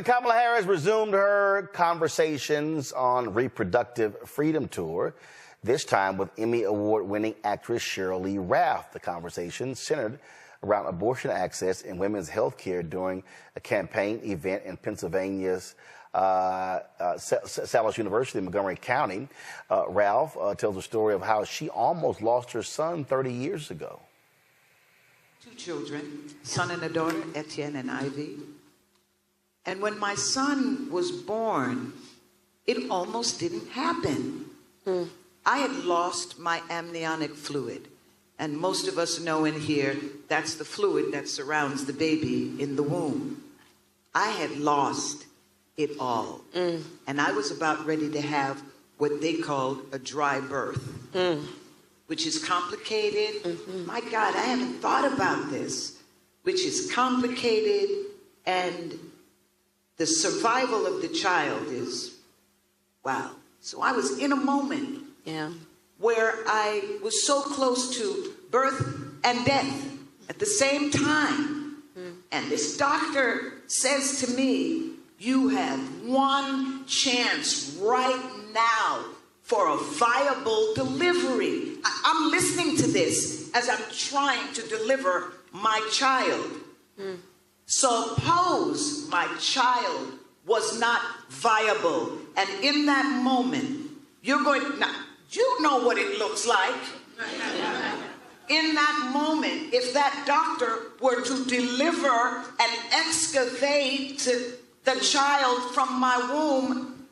Kamala Harris resumed her conversations on Reproductive Freedom tour, this time with Emmy Award-winning actress Sheryl Lee Ralph. The conversation centered around abortion access and women's health care during a campaign event in Pennsylvania's Salus University in Montgomery County. Ralph tells the story of how she almost lost her son 30 years ago. 2 children, son and a daughter, Etienne and Ivy. And when my son was born, it almost didn't happen. I had lost my amniotic fluid. And most of us know in here, that's the fluid that surrounds the baby in the womb. I had lost it all. And I was about ready to have what they called a dry birth, which is complicated. My God, I haven't thought about this, which is complicated, and the survival of the child is, wow. So I was in a moment where I was so close to birth and death at the same time. And this doctor says to me, you have one chance right now for a viable delivery. I'm listening to this as I'm trying to deliver my child. Suppose my child was not viable, and in that moment, you're going to, now, you know what it looks like. In that moment, if that doctor were to deliver and excavate the child from my womb,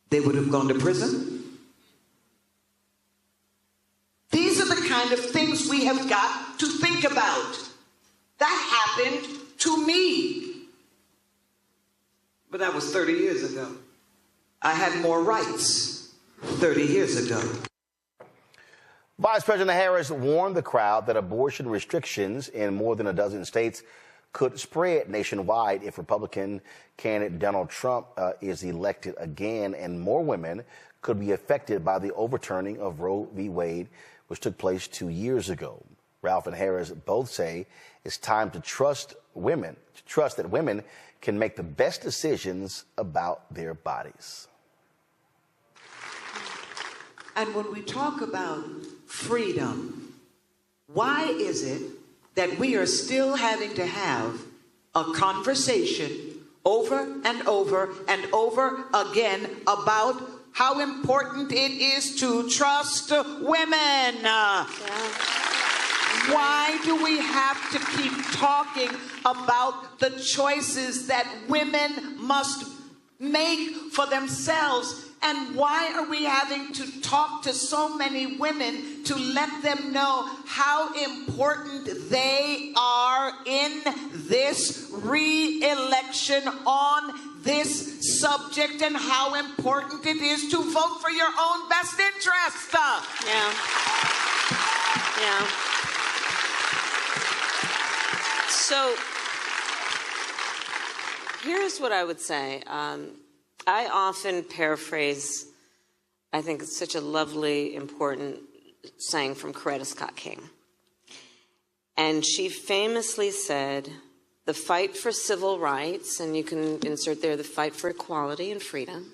they would have gone to prison. These are the kind of things we have got to think about. That happened to me. But that was 30 years ago. I had more rights 30 years ago. Vice President Harris warned the crowd that abortion restrictions in more than a dozen states could spread nationwide if Republican candidate Donald Trump is elected again, and more women could be affected by the overturning of Roe v. Wade, which took place 2 years ago. Ralph and Harris both say it's time to trust that women can make the best decisions about their bodies. And when we talk about freedom, why is it that we are still having to have a conversation over and over and over again about how important it is to trust women? Why do we have to keep talking about the choices that women must make for themselves? And why are we having to talk to so many women to let them know how important they are in this re-election on this subject, and how important it is to vote for your own best interest? So here's what I would say. I often paraphrase, I think it's such a lovely, important saying from Coretta Scott King. And she famously said, the fight for civil rights, and you can insert there the fight for equality and freedom,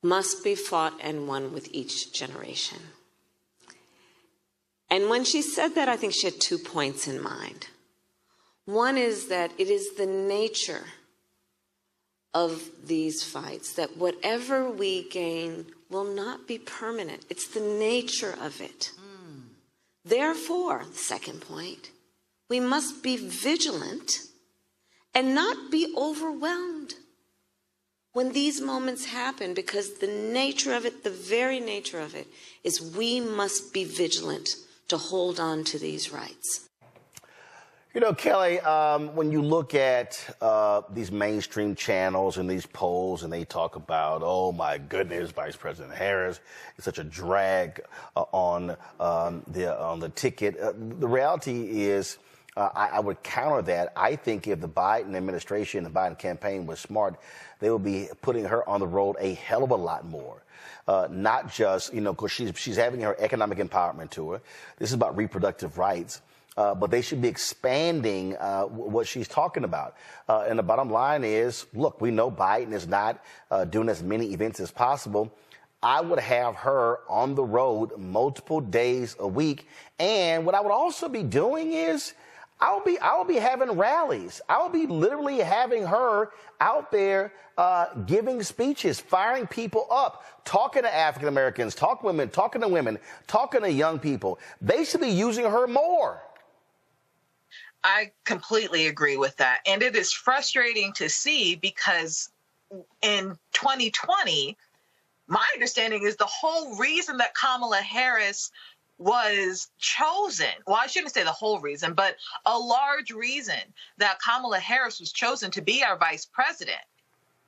must be fought and won with each generation. And when she said that, I think she had 2 points in mind. One is that it is the nature of these fights that whatever we gain will not be permanent. It's the nature of it. Therefore, the second point, we must be vigilant and not be overwhelmed when these moments happen, because the nature of it, the very nature of it, is we must be vigilant to hold on to these rights. You know, Kelly, when you look at these mainstream channels and these polls, and they talk about, oh my goodness, Vice President Harris is such a drag on the ticket. The reality is, I would counter that. I think if the Biden administration, the Biden campaign was smart, they would be putting her on the road a hell of a lot more. Not just, because she's having her economic empowerment tour. This is about reproductive rights. but they should be expanding what she's talking about. And the bottom line is, look, we know Biden is not doing as many events as possible. I would have her on the road multiple days a week. And what I would also be doing is I'll be having rallies. I'll be literally having her out there giving speeches, firing people up, talking to African Americans, talking to women, talking to young people. They should be using her more. I completely agree with that. And it is frustrating to see because in 2020, my understanding is the whole reason that Kamala Harris was chosen, well, I shouldn't say the whole reason, but a large reason that Kamala Harris was chosen to be our vice president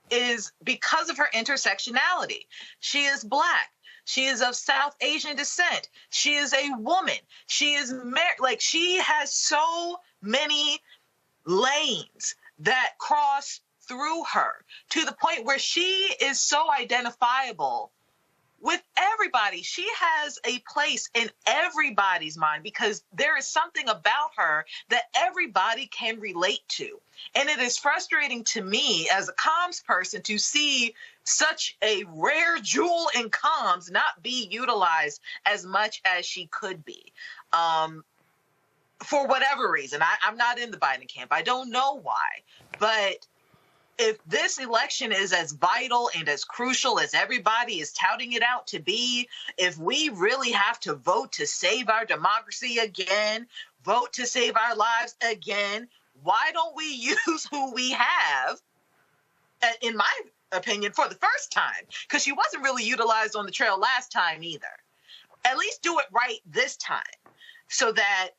is because of her intersectionality. She is Black. She is of South Asian descent. She is a woman. She is married. Like, she has so many lanes that cross through her to the point where she is so identifiable with everybody. She has a place in everybody's mind because there is something about her that everybody can relate to. And it is frustrating to me as a comms person to see such a rare jewel in comms not be utilized as much as she could be. For whatever reason, I'm not in the Biden camp. I don't know why, but if this election is as vital and as crucial as everybody is touting it out to be, if we really have to vote to save our democracy again, vote to save our lives again, why don't we use who we have, in my opinion, for the first time? Because she wasn't really utilized on the trail last time either. At least do it right this time so that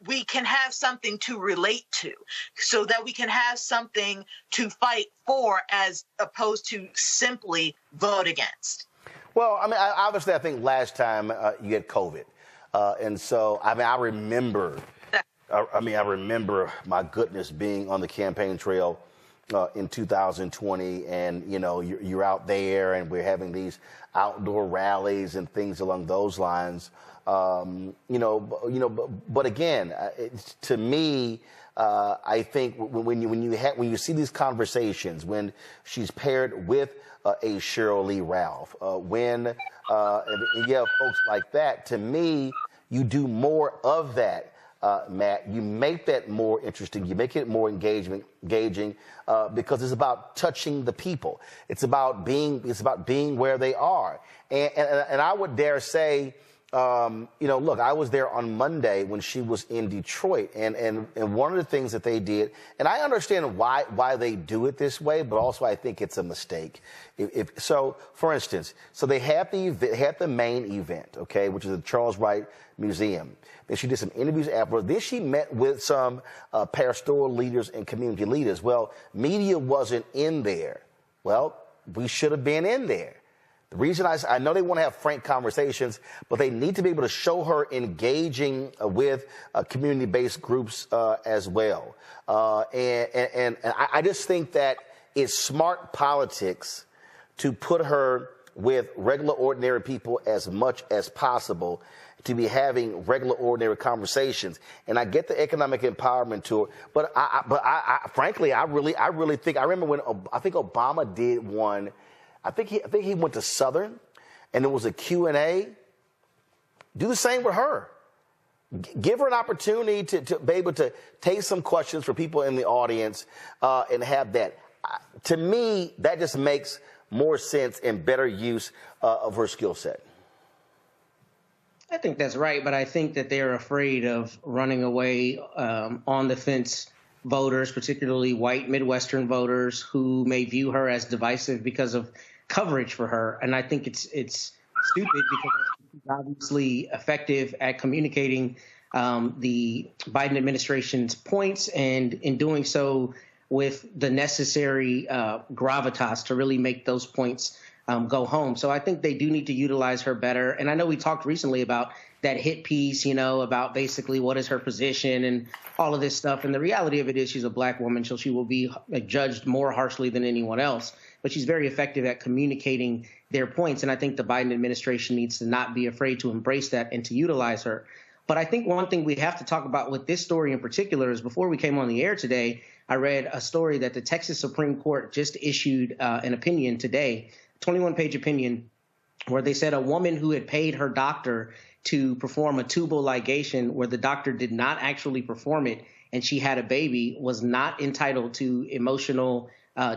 we can have something to relate to, so that we can have something to fight for as opposed to simply vote against. Well, I mean, obviously, I think last time you had COVID. And so, I mean, I remember, my goodness, being on the campaign trail in 2020, and, you know, you're out there and we're having these outdoor rallies and things along those lines. But again, to me, I think when you see these conversations, when she's paired with a Sheryl Lee Ralph, when you have folks like that, to me, you do more of that. Matt, you make that more interesting. You make it more engaging, because it's about touching the people. It's about being where they are. And I would dare say, look, I was there on Monday when she was in Detroit, and one of the things that they did, and I understand why they do it this way, but also I think it's a mistake. So, for instance, they had the main event, okay, which is the Charles Wright Museum. Then she did some interviews afterwards. Then she met with some pastoral leaders and community leaders. Well, media wasn't in there. Well, we should have been in there. The reason I know they want to have frank conversations, but they need to be able to show her engaging with community-based groups as well. And I just think that it's smart politics to put her with regular, ordinary people as much as possible, to be having regular, ordinary conversations. And I get the economic empowerment to it, but frankly, I really think, I remember when I think Obama did one. I think he went to Southern, and there was a Q&A. Do the same with her. Give her an opportunity to be able to take some questions for people in the audience and have that. To me, that just makes more sense and better use of her skill set. I think that's right, but I think that they're afraid of running away on the fence voters, particularly white Midwestern voters, who may view her as divisive because of coverage for her. And I think it's stupid, because she's obviously effective at communicating the Biden administration's points, and in doing so with the necessary gravitas to really make those points go home. So I think they do need to utilize her better. And I know we talked recently about that hit piece, about basically what is her position and all of this stuff. And the reality of it is she's a Black woman, so she will be judged more harshly than anyone else. But she's very effective at communicating their points. And I think the Biden administration needs to not be afraid to embrace that and to utilize her. But I think one thing we have to talk about with this story in particular is before we came on the air today, I read a story that the Texas Supreme Court just issued an opinion today, 21-page opinion, where they said a woman who had paid her doctor to perform a tubal ligation where the doctor did not actually perform it and she had a baby was not entitled to emotional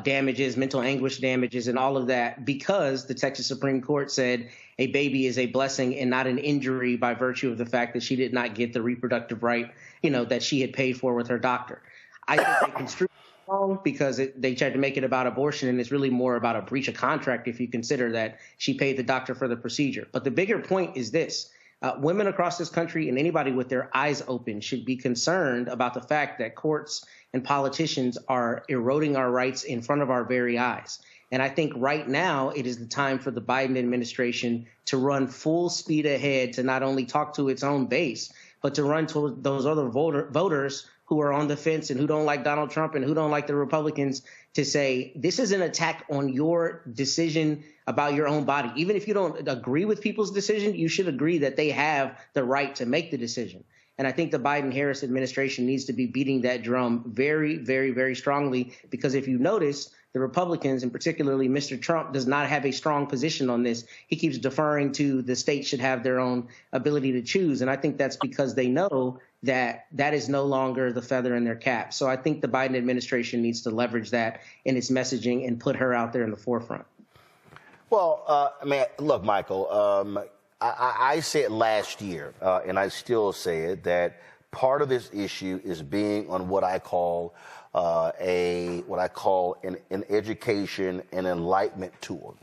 damages, mental anguish damages, and all of that, because the Texas Supreme Court said a baby is a blessing and not an injury by virtue of the fact that she did not get the reproductive right, that she had paid for with her doctor. I think they construed it wrong because they tried to make it about abortion, and it's really more about a breach of contract if you consider that she paid the doctor for the procedure. But the bigger point is this. Women across this country and anybody with their eyes open should be concerned about the fact that courts and politicians are eroding our rights in front of our very eyes. And I think right now it is the time for the Biden administration to run full speed ahead to not only talk to its own base, but to run to those other voters who are on the fence and who don't like Donald Trump and who don't like the Republicans, to say this is an attack on your decision about your own body. Even if you don't agree with people's decision, you should agree that they have the right to make the decision. And I think the Biden-Harris administration needs to be beating that drum very, very, very strongly, because if you notice, the Republicans, and particularly Mr. Trump, does not have a strong position on this. He keeps deferring to the states should have their own ability to choose. And I think that's because they know that that is no longer the feather in their cap. So I think the Biden administration needs to leverage that in its messaging and put her out there in the forefront. Well, look, Michael, I said last year, and I still say it, that part of this issue is being on what I call an education and enlightenment tour.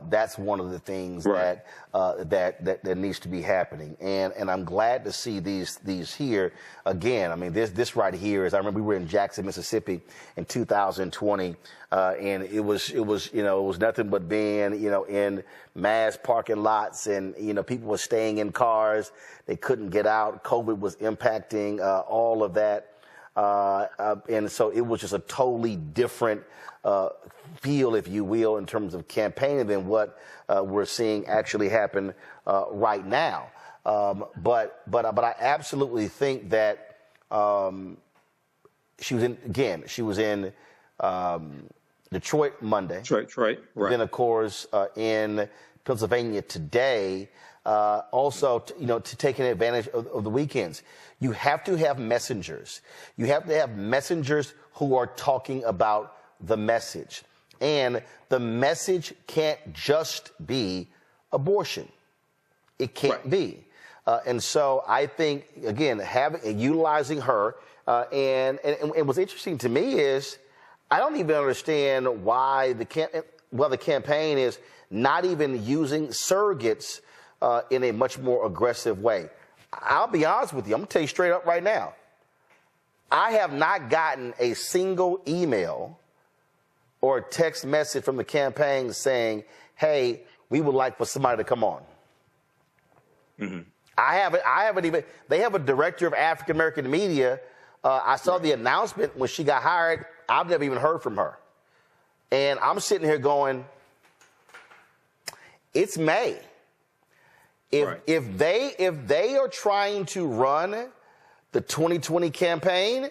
That's one of the things right. that needs to be happening, and I'm glad to see these here again. I mean, this right here is. I remember we were in Jackson, Mississippi, in 2020, and it was nothing but being in mass parking lots, and people were staying in cars. They couldn't get out. COVID was impacting all of that. And so it was just a totally different feel, if you will, in terms of campaigning than what we're seeing actually happen right now. But I absolutely think that she was in Detroit Monday. Detroit, right. Then, of course, in Pennsylvania today. Also, to taking advantage of the weekends. You have to have messengers. You have to have messengers who are talking about the message. And the message can't just be abortion. It can't be. And so I think, again, utilizing her, and what's interesting to me is I don't even understand why the campaign is not even using surrogates in a much more aggressive way. I'll be honest with you. I'm going to tell you straight up right now. I have not gotten a single email or a text message from the campaign saying, hey, we would like for somebody to come on. Mm-hmm. I haven't even, they have a director of African-American media. I saw the announcement when she got hired. I've never even heard from her. And I'm sitting here going, it's May. If they are trying to run the 2020 campaign,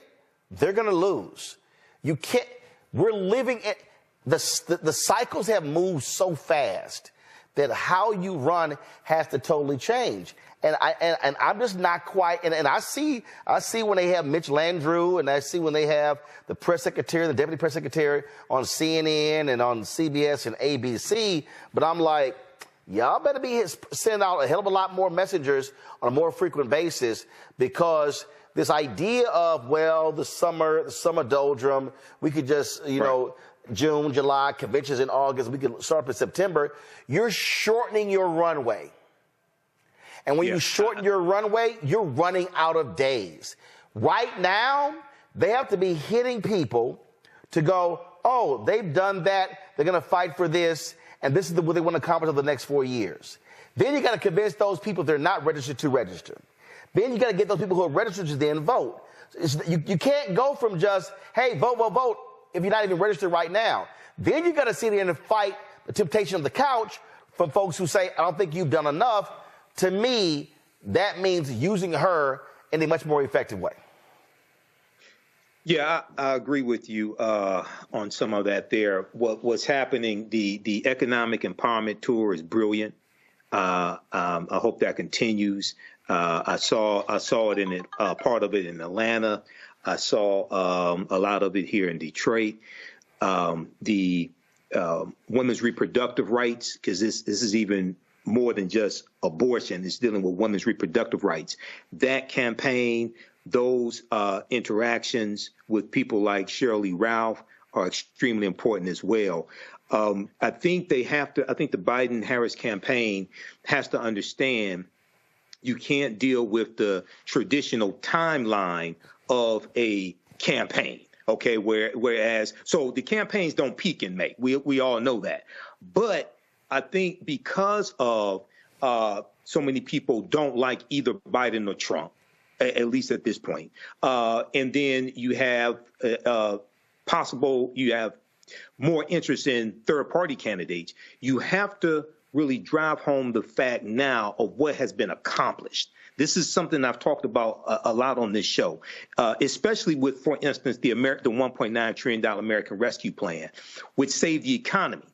they're going to lose. You can't. We're living in the cycles have moved so fast that how you run has to totally change. And I'm just not quite. And I see when they have Mitch Landrieu, and I see when they have the press secretary, the deputy press secretary on CNN and on CBS and ABC. But I'm like, y'all better be sending out a hell of a lot more messengers on a more frequent basis, because this idea of, well, the summer doldrum, we could just, June, July, conventions in August, we could start up in September. You're shortening your runway. And when you shorten your runway, you're running out of days. Right now, they have to be hitting people to go, oh, they've done that, they're going to fight for this, and this is what they want to accomplish over the next 4 years. Then you got to convince those people they're not registered to register. Then you got to get those people who are registered to then vote. You can't go from just, hey, vote, vote, vote, if you're not even registered right now. Then you got to sit there and fight the temptation of the couch from folks who say, I don't think you've done enough. To me, that means using her in a much more effective way. Yeah, I agree with you on some of that there. What's happening, the economic empowerment tour is brilliant. I hope that continues. I saw it in part of it in Atlanta. I saw a lot of it here in Detroit. The women's reproductive rights, because this is even more than just abortion. It's dealing with women's reproductive rights. That campaign, those interactions with people like Sheryl Lee Ralph are extremely important as well. I think the Biden-Harris campaign has to understand you can't deal with the traditional timeline of a campaign. Okay, whereas the campaigns don't peak in May. We all know that. But I think because of so many people don't like either Biden or Trump, at least at this point, and then you have you have more interest in third-party candidates, you have to really drive home the fact now of what has been accomplished. This is something I've talked about a lot on this show, especially with, for instance, the $1.9 trillion American Rescue Plan, which saved the economy.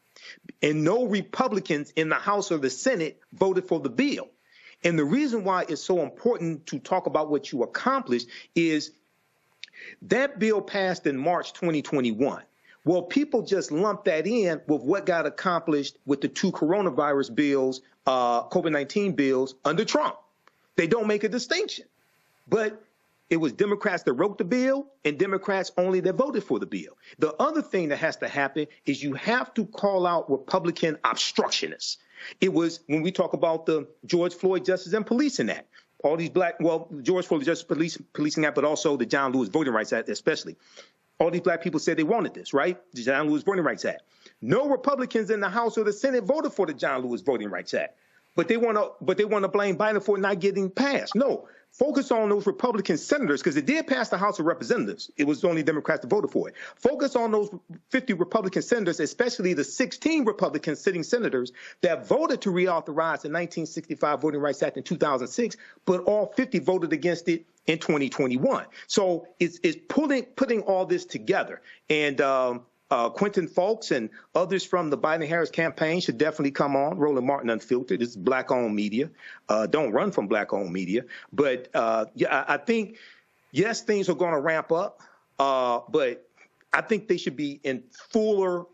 And no Republicans in the House or the Senate voted for the bill. And the reason why it's so important to talk about what you accomplished is that bill passed in March 2021. Well, people just lump that in with what got accomplished with the two coronavirus bills, COVID-19 bills under Trump. They don't make a distinction. But it was Democrats that wrote the bill and Democrats only that voted for the bill. The other thing that has to happen is you have to call out Republican obstructionists. It was when we talk about the George Floyd Justice and Policing Act, all these George Floyd Justice Policing Act, but also the John Lewis Voting Rights Act especially. All these black people said they wanted this, right? The John Lewis Voting Rights Act. No Republicans in the House or the Senate voted for the John Lewis Voting Rights Act. But they want to blame Biden for it not getting passed. No, focus on those Republican senators, because it did pass the House of Representatives. It was only Democrats that voted for it. Focus on those 50 Republican senators, especially the 16 Republican sitting senators that voted to reauthorize the 1965 Voting Rights Act in 2006, but all 50 voted against it in 2021. So it's putting all this together. And Quentin Fulks and others from the Biden-Harris campaign should definitely come on. Roland Martin Unfiltered. This is black-owned media. Don't run from black-owned media. But I think, yes, things are going to ramp up. But I think they should be in fuller,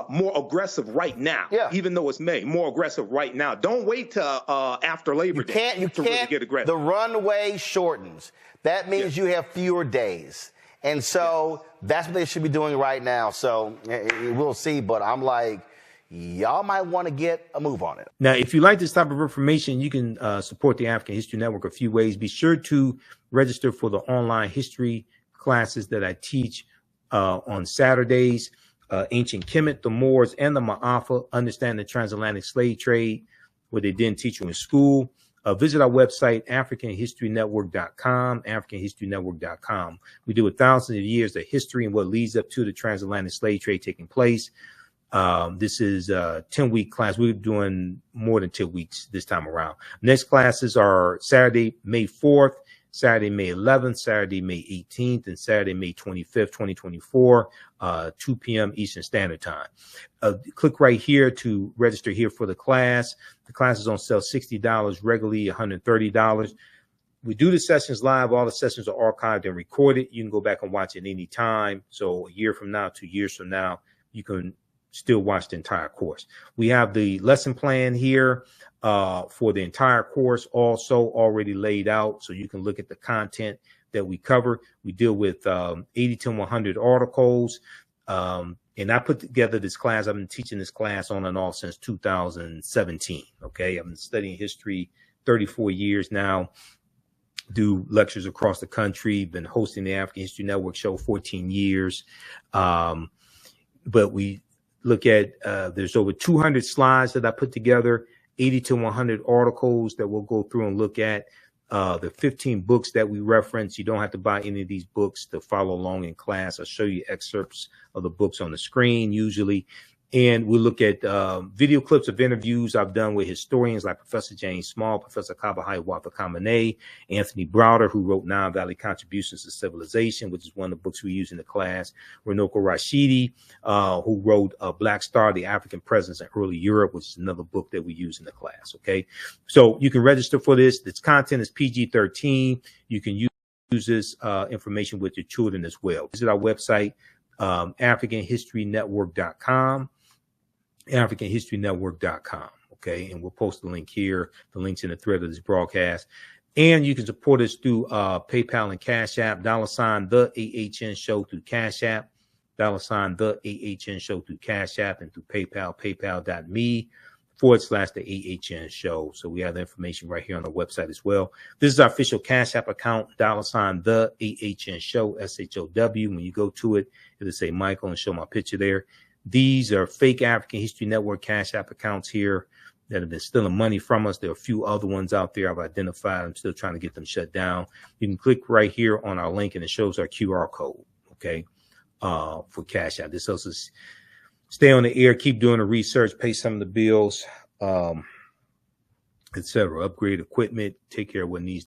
more aggressive right now. Yeah. Even though it's May, more aggressive right now. Don't wait till after Labor Day to really get aggressive. The runway shortens. That means you have fewer days. And so that's what they should be doing right now. So we'll see. But I'm like, y'all might want to get a move on it. Now, if you like this type of information, you can support the African History Network a few ways. Be sure to register for the online history classes that I teach on Saturdays. Ancient Kemet, the Moors, and the Ma'afa, Understand the Transatlantic Slave Trade, what they didn't teach you in school. Visit our website, AfricanHistoryNetwork.com, AfricanHistoryNetwork.com. We deal with thousands of years of history and what leads up to the transatlantic slave trade taking place. This is a 10-week class. We're doing more than 2 weeks this time around. Next classes are Saturday, May 4th, Saturday, May 11th, Saturday, May 18th, and Saturday, May 25th, 2024, 2 p.m. Eastern Standard Time. Click right here to register here for the class. The class is on sale $60, regularly $130. We do the sessions live. All the sessions are archived and recorded. You can go back and watch it any time. So a year from now, 2 years from now, you can still watch the entire course. We have the lesson plan here for the entire course also already laid out, so you can look at the content that we cover. We deal with 80 to 100 articles. And I put together this class. I've been teaching this class on and off since 2017. Okay. I've been studying history 34 years now, do lectures across the country, been hosting the African History Network show 14 years. But we look at, there's over 200 slides that I put together, 80 to 100 articles that we'll go through and look at. The 15 books that we reference. You don't have to buy any of these books to follow along in class. I'll show you excerpts of the books on the screen usually. And we look at video clips of interviews I've done with historians like Professor James Small, Professor Kabahai Wapakamane, Anthony Browder, who wrote Nine Valley Contributions to Civilization, which is one of the books we use in the class, Runoko Rashidi, who wrote Black Star, The African Presence in Early Europe, which is another book that we use in the class, okay? So you can register for this. This content is PG-13. You can use this information with your children as well. Visit our website, AfricanHistoryNetwork.com. AfricanHistoryNetwork.com. Okay. And we'll post the link here. The link's in the thread of this broadcast. And you can support us through PayPal and Cash App, $the AHN Show through Cash App, $the AHN Show through Cash App, and through PayPal, paypal.me/the AHN Show. So we have the information right here on the website as well. This is our official Cash App account, $the AHN Show, SHOW. When you go to it, it'll say Michael and show my picture there. These are fake African History Network Cash App accounts here that have been stealing money from us. There are a few other ones out there I've identified. I'm still trying to get them shut down. You can click right here on our link and it shows our QR code, okay, for Cash App. This helps us stay on the air, keep doing the research, pay some of the bills, etc. Upgrade equipment, take care of what needs